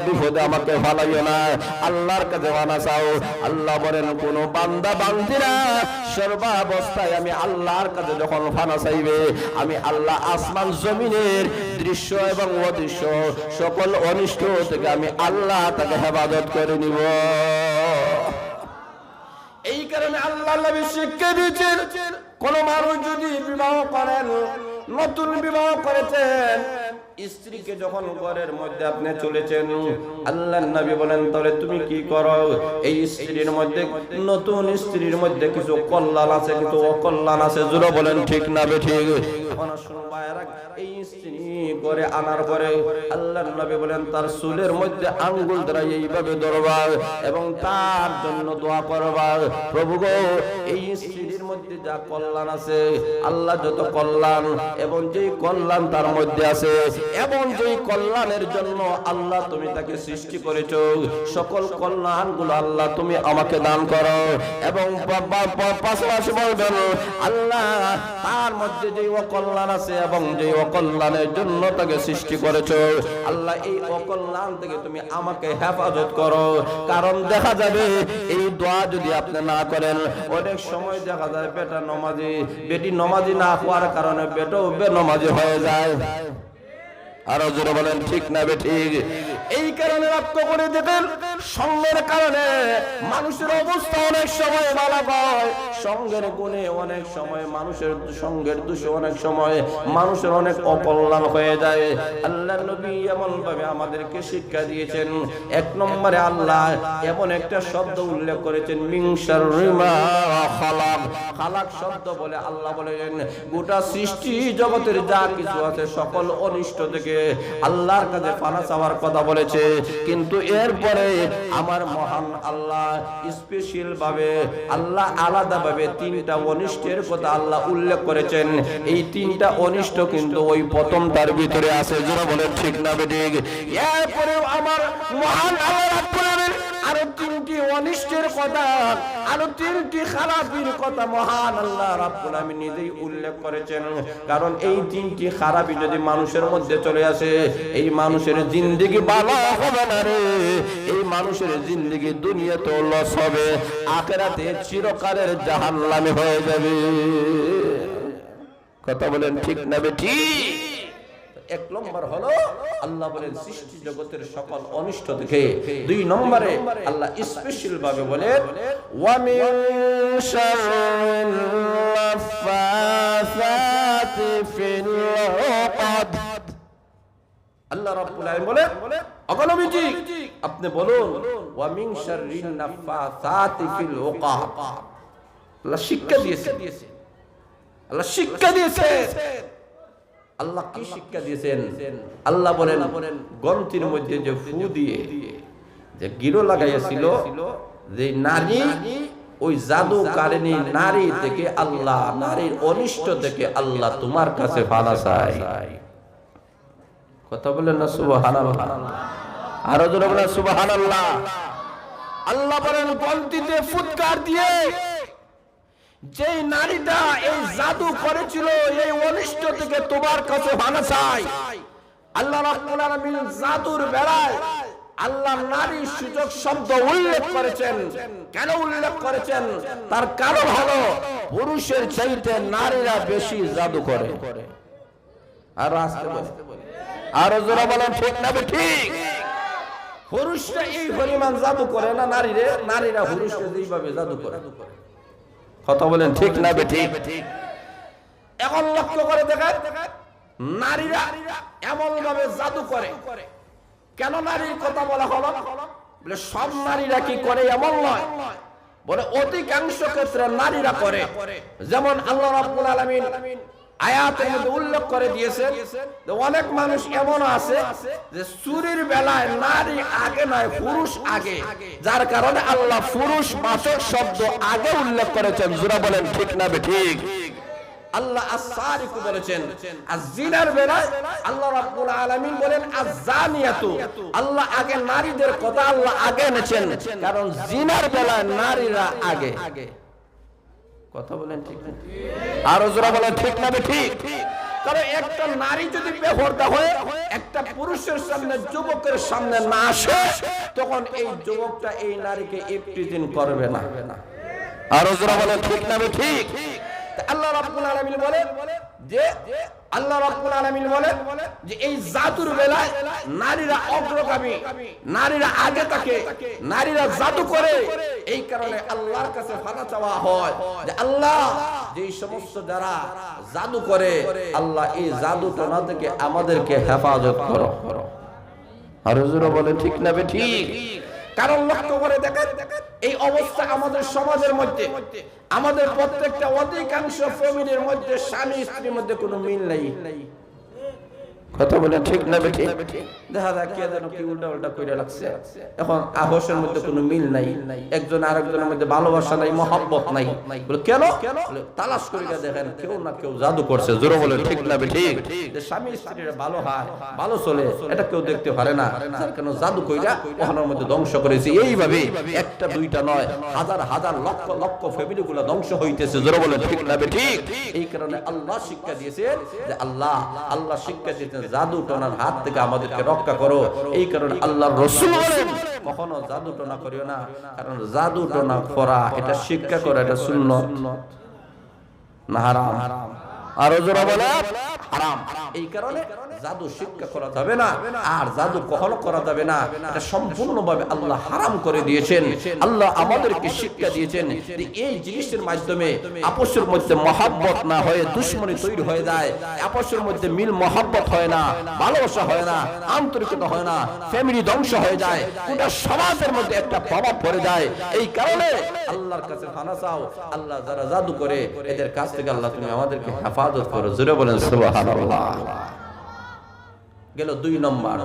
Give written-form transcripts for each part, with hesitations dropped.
বিপদে আমাকে ফালাইও না, আল্লাহর কাছে পানা চাও। আল্লাহ বলেন কোন বান্দা বান্দিরা সর্বাবস্থায় আমি আল্লাহর কাছে যখন পানা চাইবে, আমি আল্লাহ আসমান জমিনের দৃশ্য এবং অদৃশ্য সকল অনিষ্ট থেকে আমি আল্লাহ তাকে হেফাজত করে নিব। এই কারণে আল্লাহ নবী শিক্ষা দিয়েছেন, কোন মানুষ যদি বিবাহ করেন, নতুন বিবাহ করেছেন, স্ত্রীকে যখন ঘরের মধ্যে আপনি চলেছেন, আল্লাহর নবী বলেন তাহলে তুমি কি করো? এই স্ত্রীর মধ্যে, নতুন স্ত্রীর মধ্যে কিছু কল্যাণ আছে, কিছু অকল্যাণ আছে। জোরে বলেন ঠিক না বেঠিক? এখন শুনবা, এই স্ত্রী ঘরে আনার পরে আল্লাহর নবী বলেন তার চুলের মধ্যে আঙ্গুল দ্বারা এইভাবে ধরবা এবং তার জন্য দোয়া করবা, প্রভু গো এই স্ত্রীর মধ্যে যা কল্যাণ আছে, আল্লাহ যত কল্যাণ এবং যেই কল্যাণ তার মধ্যে আছে এবং যেই কল্যাণের জন্য আল্লাহ তুমি তাকে সৃষ্টি করেছো, সকল কল্যাণগুলো আল্লাহ তুমি আমাকে দান করো। এবং পাশাপাশি বলবেন আল্লাহ তার মধ্যে যেই অকল্যাণ আছে এবং যেই অকল্যাণের জন্য তাকে সৃষ্টি করেছো, আল্লাহ এই অকল্যাণ থেকে তুমি আমাকে হেফাজত করো। কারণ দেখা যাবে এই দোয়া যদি আপনি না করেন, অনেক সময় দেখা যায় বেটা নমাজি, বেটি নমাজি না হওয়ার কারণে বেটাও বেনমাজি হয়ে যায়। আরো জোরে বলেন ঠিক না বেঠিক? এই কারণে লক্ষ্য করে দেখেন, সঙ্গের কারণে মানুষের অবস্থা অনেক সময় ভালো হয়, সঙ্গের গুণে অনেক সময় মানুষের, সঙ্গের দোষে অনেক সময় মানুষের অনেক অকল্যাণ হয়ে যায়। আল্লাহর নবী এমন ভাবে আমাদেরকে শিক্ষা দিয়েছেন। এক নম্বরে আল্লাহ এমন একটা শব্দ উল্লেখ করেছেন, মিন শাররি মা খালাক। খালাক শব্দ বলে আল্লাহ বলেন গোটা সৃষ্টি জগতের যা কিছু আছে সকল অনিষ্ট থেকে আল্লাহর কাছে পানা চাওয়ার কথা বলেছে। কিন্তু এরপরে আমার মহান আল্লাহ স্পেশাল ভাবে, আল্লাহ আলাদা ভাবে তিনটা অনিষ্টের কথা আল্লাহ উল্লেখ করেছেন। এই তিনটা অনিষ্ট কিন্তু ওই প্রথমটার ভিতরে আছে। যারা বলেন ঠিক না বেঠিক? এরপরেও আমার মহান আল্লাহ রাব্বুল আলামিন আরো তিনটি অনিষ্টের কথা, আরো তিনটি খারাপির কথা মহান আল্লাহ রাব্বুল আলামিন নিজেই উল্লেখ করেছেন। কারণ এই তিনটি খারাপি যদি মানুষের মধ্যে চলে আসে, এই মানুষের জিন্দেগি ভালো হবে না রে। এই মানুষের জিন্দেগি দুনিয়াতে লস হবে, আখিরাতে চিরকালের জাহান্নামে হয়ে যাবে। কথা বলেন ঠিক না বেঠিক? এক নম্বর হলো আল্লাহ বলেন সৃষ্টি জগতের সকল অনিষ্ট থেকে। দুই নম্বরে আল্লাহ স্পেশাল ভাবে বলেন ওয়া মিন শাররিন নাফাসাতি ফিল উকাদ। আল্লাহ রাব্বুল আলামিন বলেন, ওগো নবীজি আপনি বলুন ওয়া মিন শাররিন নাফাসাতি ফিল উকাদ। আল্লাহ শিক্ষা দিয়েছে, আল্লাহ শিক্ষা দিয়েছে। আল্লাহ কি শিক্ষা দিয়েছেন? আল্লাহ বলেন গন্তির মধ্যে যে ফু দিয়ে যে গিরো লাগাইছিল, যে নারী, ওই জাদুকারিনী নারী থেকে আল্লাহ, নারীর অনিষ্ট থেকে আল্লাহ তোমার কাছে পানা চাই। কথা বলেন না সুবহানাল্লাহ? আরো জোরে বলেন সুবহানাল্লাহ। আল্লাহ বলেন গন্তিতে ফুৎকার দিয়ে যেই নারীটা এই জাদু করেছিল, এই অনিষ্ট থেকে তোমার কাছে পানা চাই। আল্লাহ রাব্বুল আলামিন জাদুর বেলায় আল্লাহ নারী সূচক শব্দ উল্লেখ করেছেন। কেন উল্লেখ করেছেন? তার কারণ হলো পুরুষের চাইতে নারীরা বেশি জাদু করে। আর আসতে বলে, আরো জোরে বলেন ঠিক না ঠিক? পুরুষরা এই পরিমাণ জাদু করে না নারীরা, নারীরা পুরুষরা যেইভাবে জাদু করে। কথা বলেন ঠিক না বেঠিক? এখন লক্ষ্য করে দেখেন, নারীরা এমন ভাবে জাদু করে। কেন নারীর কথা বলা হলো? বলে সব নারীরা কি করে এমন নয়, বলে অধিকাংশ ক্ষেত্রে নারীরা করে। যেমন আল্লাহ রাব্বুল আলামিন আয়াতের মধ্যে উল্লেখ করে দিয়েছেন যে অনেক মানুষ এমন আছে যে চুরির বেলায় নারী আগে নয় পুরুষ আগে, যার কারণে আল্লাহ পুরুষ বাচক শব্দ আগে উল্লেখ করেছেন। জোরে বলেন ঠিক না বেঠিক? আল্লাহ as-সারিকু বলেছেন, az-জিনার বেলায় আল্লাহ রাব্বুল আলামিন বলেন az-জানিয়াতু। আল্লাহ আগে নারীদের কথা আল্লাহ আগে এনেছেন, কারণ জিনার বেলায় নারীরা আগে। কথা বলেন ঠিক না? আরো জোরে বলেন ঠিক না বেঠিক? কারণ একটা নারী যদি বেপরদা হয়ে একটা পুরুষের সামনে, যুবকের সামনে না আসে, তখন এই যুবকটা এই নারীকে ইফতিজিন করবে না। আর ওজরা বলে ঠিক না ঠিক? আল্লাহ রাব্বুল আলামিন বলে যে যে এই জাদুর বেলায় নারীরা অগ্রগামী, নারীরা আগে থাকে, নারীরা জাদু করে। এই কারণে আল্লাহর কাছে ফানা চাওয়া হয় যে আল্লাহ, যে সমস্ত যারা জাদু করে, আল্লাহ এই জাদু টোনা থেকে আমাদেরকে হেফাজত করো। আর হুজুর বলে ঠিক না ঠিক? কারণ লক্ষ্য করে দেখেন, এই অবস্থা আমাদের সমাজের মধ্যে, আমাদের প্রত্যেকটা অধিকাংশ ফ্যামিলির মধ্যে স্বামী স্ত্রীর মধ্যে কোনো মিল নেই। কথা বলেন ঠিক না ঠিক? দেখা যায় কে যেন কি উল্টা উল্টা করে লাগছে। এখন আহসের মধ্যে কোনো মিল নাই, একজন আরেকজনের মধ্যে ভালোবাসা নাই, মহব্বত নাই। বলে কেন? তালাশ করে দেখেন কেউ না কেউ জাদু করছে। জোরে বলে ঠিক না ঠিক? যে স্বামী স্ত্রীর ভালো হয়, ভালো চলে, এটা কেউ দেখতে পারে না, যার কেন জাদু কইরা ওখানের মধ্যে ধ্বংস করেছে। এইভাবে একটা দুইটা নয়, হাজার হাজার লক্ষ লক্ষ ফ্যামিলি গুলো ধ্বংস হইতেছে। জোরে বলে ঠিক না ঠিক? এই কারণে আল্লাহ শিক্ষা দিয়েছেন যে আল্লাহ শিক্ষা দিয়েছেন জাদু টোনার হাত থেকে আমাদেরকে রক্ষা করো। এই কারণে আল্লাহর রাসূল বলেন কখনো জাদু টোনা করিও না, কারণ জাদু টোনা করা এটা শিক্ষা করা, এটা সুন্নাত না হারাম। আর ওজরা বলে হারাম। এই কারণে জাদু শিক্ষা করা যাবে না, আর জাদু কখনো করা যাবে না। এটা সম্পূর্ণভাবে আল্লাহ হারাম করে দিয়েছেন। আল্লাহ আমাদেরকে শিক্ষা দিয়েছেন যে এই জিনিসের মাধ্যমে আপসের মধ্যে মহব্বত না হয়ে দুশমনি তৈরি হয়ে যায়, আপসের মধ্যে মিল মহব্বত হয় না, ভালোবাসা হয় না, আন্তরিকতা হয় না, ফ্যামিলি ধ্বংস হয়ে যায়, গোটা সমাজের মধ্যে একটা প্রভাব পড়ে যায়। এই কারণে আল্লাহর কাছে ফানা চাও। আল্লাহ যারা জাদু করে এদের কাছ থেকে আল্লাহ তুমি আমাদেরকে হেফাজত করো। জোরে বলেন সুবহানাল্লাহ। গেল 2 নম্বর।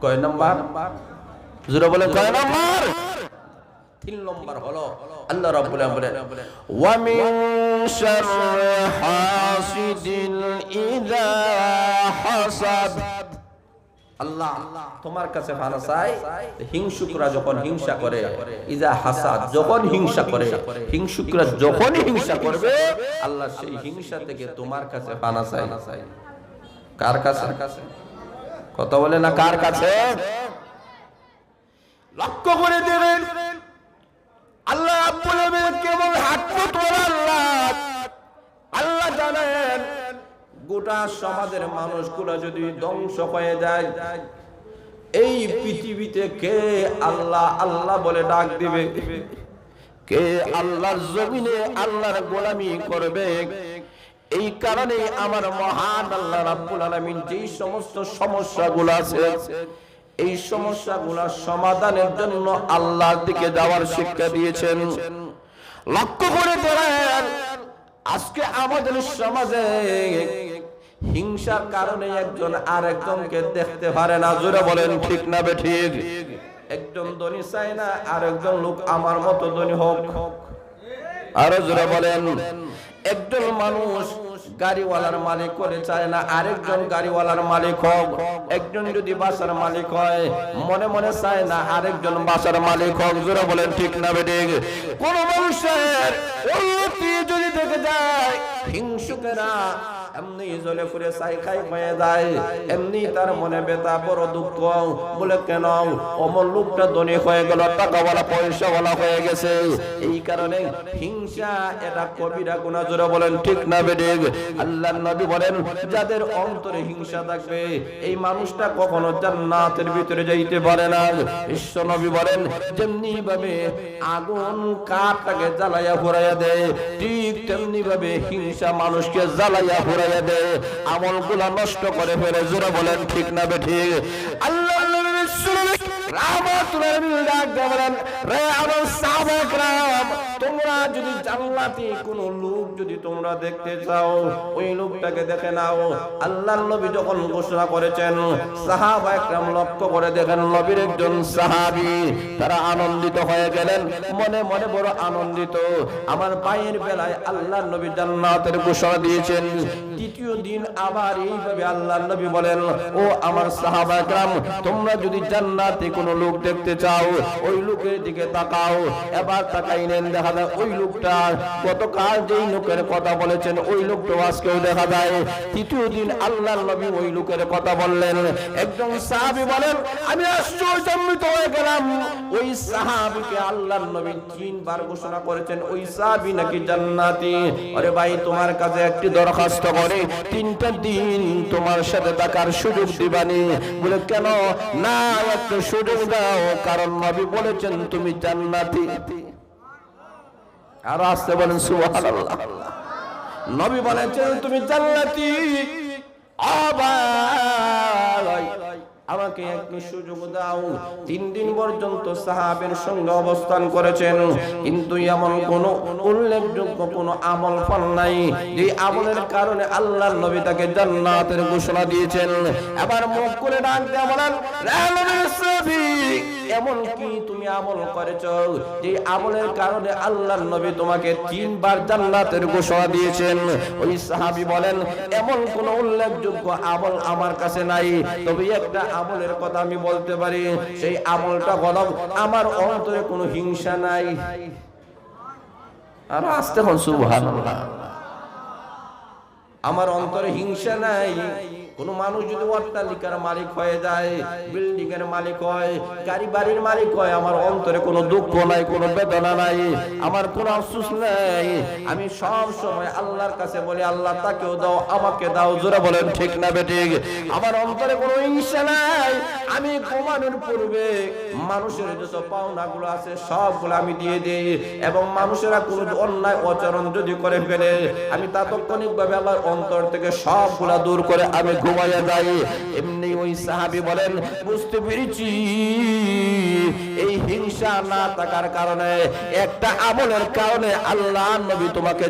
কয় নম্বর? জোরে বলেন কয় নম্বর? 3 নম্বর হলো আল্লাহ রাব্বুল আলামিন বলেন ওয়া মিন শাররি হাসিদিন ইযা হাসাদ। আল্লাহ তোমার কাছে ফানা চাই, হিংসুকরা যখন হিংসা করে, ইযা হাসাদ যখন হিংসা করে, হিংসুকরা যখন হিংসা করবে, আল্লাহ সেই হিংসা থেকে তোমার কাছে ফানা চাই। কার কাছে? কথা বলে না কার কাছে? লক্ষ্য করে দেবেন আল্লাহ রাব্বুল আলামিন কেবল হাকমত আল্লাহ। আল্লাহ জানেন গোটা সমাজের মানুষগুলো যদি ধ্বংস হয়ে যায়, এই পৃথিবীতে কে আল্লাহ আল্লাহ বলে ডাক দিবে? কে আল্লাহর জমিনে আল্লাহর গোলামি করবে? এই কারণে আমার মহান আল্লাহ রাব্বুল আলামিন যেই সমস্ত সমস্যাগুলো আছে, এই সমস্যাগুলো সমাধানের জন্য আল্লাহর দিকে যাওয়ার শিক্ষা দিয়েছেন। লক্ষ্য করে দেখেন আজকে আমাদের সমাজে হিংসার কারণে একজন আরেকজনকে দেখতে পারে না। জোরে বলেন ঠিক না ঠিক? একজন ধনী চায় না আরেকজন লোক আমার মতো ধনী হোক। আরো জোরে বলেন। একজন মানুষ গাড়িওয়ালার মালিক করে চায় না আরেকজন গাড়িওয়ালার মালিক হোক। একজন যদি বাসার মালিক হয়, মনে মনে চায় না আরেকজন বাসার মালিক হোক। জোরে বলেন ঠিক না বেঠিক? কোন মানুষের উন্নতি যদি দেখে যায়, হিংসুকেরা এমনি জ্বলে ফুরে চাই খাই হয়ে যায়, এমনি তার মনে ব্যথা বড় দুঃখ। বলে কেন? অমর লোকটা ধনী হয়ে গেল, টাকাওয়ালা পয়সাওয়ালা হয়ে গেছে। এই কারণে হিংসা এটা কবিরা গুনাহ। জোরে বলেন ঠিক না বেঠিক? আল্লাহর নবী বলেন যাদের অন্তরে হিংসা থাকবে, এই মানুষটা কখনো জান্নাতের ভিতরে যাইতে পারে না। বিশ্ব নবী বলেন যেমনি ভাবে আগুন কাঠটাকে জ্বালাইয়া পুড়াইয়া দেয়, ঠিক তেমনি ভাবে হিংসা মানুষকে জ্বালাইয়া পুড়াইয়া দেয়, আমলগুলা নষ্ট করে ফেলে। জোরে বলেন ঠিক না বেঠিক? আল্লাহর নবী রাহমাতুল্লাহ আলাইহি ডাক দিয়ে বলেন, রে আমার সাহাবায়ে কেরাম, তোমরা যদি জান্নাতি কোন লোক যদি তোমরা দেখতে চাও, ওই লোকটাকে দেখে নাও। আল্লাহর নবী যখন ঘোষণা করেছেন, সাহাবায়ে কেরাম লক্ষ্য করে দেখেন নবীর একজন সাহাবী, তারা আনন্দিত হয়ে গেলেন, মনে মনে বড় আনন্দিত। আমার ভাইয়ের বেলায় আল্লাহর নবী জান্নাতের ঘোষণা দিয়েছেন। দ্বিতীয় দিন আবার এইভাবে আল্লাহর নবী বলেন, ও আমার সাহাবায়ে কেরাম, তোমরা যদি জান্নাতে কোন লোক দেখতে চাও, ওই লোকের দিকে তাকাও। এবার তাকাইলেন, দেখা যায় ওই লোকটা গতকাল যেই লোকের কথা বলেছেন ওই লোকটা আজকেও দেখা যায়। তৃতীয় দিন আল্লাহর নবী ওই লোকের কথা বললেন। একজন সাহাবী বলেন আমি আশ্চর্যান্বিত হয়ে গেলাম, ওই সাহাবীকে আল্লাহর নবী 3 বার ঘোষণা করেছেন ওই সাহাবী নাকি জান্নাতি। আরে ভাই তোমার কাছে একটি দরখাস্ত করে 3টা দিন তোমার সাথে থাকার সুযোগ দিবানি। বলে কেন? না একটু সুযোগ দাও, কারণ নবী বলেছেন তুমি জান্নাতি। আর আসতে বলেন সুবহানাল্লাহ। নবী বলেছেন তুমি জান্নাতি। আমাকে একটু সুযোগ দাও। 3 দিন পর্যন্ত সাহাবের সঙ্গে অবস্থান করেছেন, কিন্তু এমন কোন উল্লেখযোগ্য কোন আমল পান নাই যে আমলের কারণে আল্লাহর নবী তাকে জান্নাতের ঘোষণা দিয়েছেন। আবার মুখ করে ডাক দিয়ে বলেন এমন কি তুমি আমল করেছো যে আমলের কারণে আল্লাহর নবী তোমাকে 3 বার জান্নাতের ঘোষণা দিয়েছেন? ওই সাহাবী বলেন এমন কোন উল্লেখযোগ্য আমল আমার কাছে নাই, তবে একটা আমলের কথা আমি বলতে পারি। সেই আমলটা হলো আমার অন্তরে কোনো হিংসা নাই। আর আসতে হল সুবহানাল্লাহ। আমার অন্তরে হিংসা নাই। কোন মানুষ যদি অট্টালিকার মালিক হয়ে যায়, বিল্ডিং এর মালিক হয়, গাড়ি বাড়ির মালিক হয়, আমার অন্তরে কোনো দুঃখ নাই, কোনো বেদনা নাই, আমার কোনো আফসোস নাই। আমি সব সময় আল্লাহর কাছে বলি আল্লাহ তাকেও দাও আমাকে দাও। জোরে বলেন ঠিক না বেঠিক? আমার অন্তরে কোনো হিংসা নাই। আমি ঘুমানোর পূর্বে মানুষের যত পাওনাগুলো আছে সবগুলো আমি দিয়ে দিই, এবং মানুষেরা কোনো অন্যায় আচরণ যদি করে ফেলে আমি তাৎক্ষণিকভাবে আমার অন্তর থেকে সবগুলা দূর করে আমি ঘুমাইয়া যাই। এমনি ওই সাহাবী বলেন বুঝতে পেরেছি এই হিংসা না থাকার কারণে একটা আমলের কারণে আল্লাহ নবী তোমাকে